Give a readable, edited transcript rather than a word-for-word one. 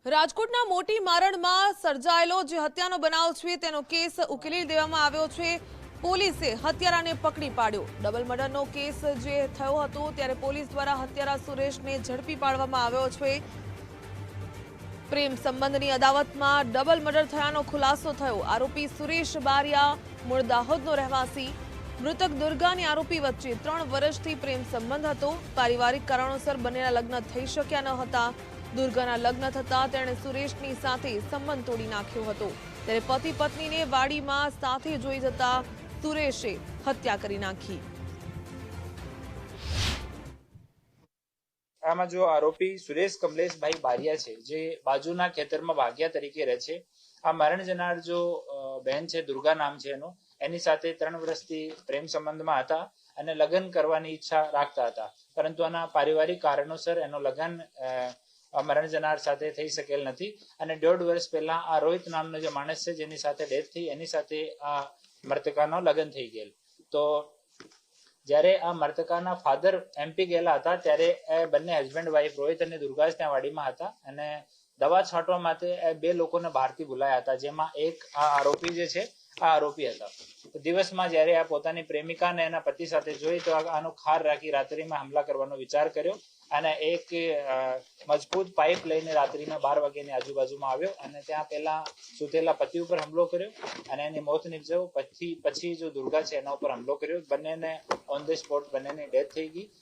રાજકોટના મોટી મારણમાં સર્જાયેલો જે હત્યાનો બનાવ છે તેનો કેસ ઉકેલી દેવામાં આવ્યો છે। પોલીસે હત્યારાને પકડી પાડ્યો। ડબલ મર્ડરનો કેસ જે થયો હતો ત્યારે પોલીસ દ્વારા હત્યારા સુરેશને ઝડપી પાડવામાં આવ્યો છે। પ્રેમ સંબંધની અદાવતમાં ડબલ મર્ડર થયાનો ખુલાસો થયો। આરોપી સુરેશ બારિયા મૂળ દાહોદનો રહેવાસી। મૃતક દુર્ગાની આરોપી વચ્ચે 3 વર્ષથી પ્રેમ સંબંધ હતો। પારિવારિક કારણોસર બંનેના લગ્ન થઈ શક્યા ન હતા। દુર્ગાના લગ્ન થતા તેણે સુરેશની સાથે સંબંધ તોડી નાખ્યો હતો। ત્યારે પતિ પત્નીને વાડીમાં સાથે જોઈ જતા સુરેશે હત્યા કરી નાખી। આમાં જો આરોપી સુરેશ કમલેશભાઈ બારિયા છે, જે બાજુના ખેતરમાં ભાગ્યા તરીકે રહે છે। આ મરણ જનાર જો બહેન છે, દુર્ગા નામ છે એનું, એની સાથે 3 વર્ષથી પ્રેમ સંબંધમાં હતા અને લગ્ન કરવાની ઈચ્છા રાખતા હતા, પરંતુ આના પારિવારિક કારણોસર એનો લગ્ન મરણ જનાર સાથે થઈ શકેલ નથી। અને 1.5 વર્ષ પહેલા આ રોહિત નામનો જે માણસ છે જેની સાથે ડેથ થઈ, એની સાથે આ મૃતકાનો લગ્ન થઈ ગયેલ। તો જ્યારે આ મૃતકાના ફાધર MP ગયેલા હતા ત્યારે બંને હસબન્ડ વાઈફ રોહિત અને દુર્ગા ત્યાં વાડીમાં હતા અને દવા છાંટવા માટે 2 લોકોને બહારથી બોલાયા હતા, જેમાં એક આ આરોપી જે છે આ આરોપી હતા। તો દિવસમાં જ્યારે આ પોતાની પ્રેમિકાને એના પતિ સાથે જોઈ તો આનો ખાર રાખી રાત્રિમાં હુમલા કરવાનો વિચાર કર્યો અને એક મજબૂત પાઇપ લઈને રાત્રિના 12 વાગ્યાની આજુબાજુમાં આવ્યો અને ત્યાં પેલા સુતેલા પતિ ઉપર હુમલો કર્યો અને એની મોત નિપજાવ। પછી જો દુર્ગા છે એના ઉપર હુમલો કર્યો। બંનેને ઓન ધ સ્પોટ બંનેની ડેથ થઈ ગઈ।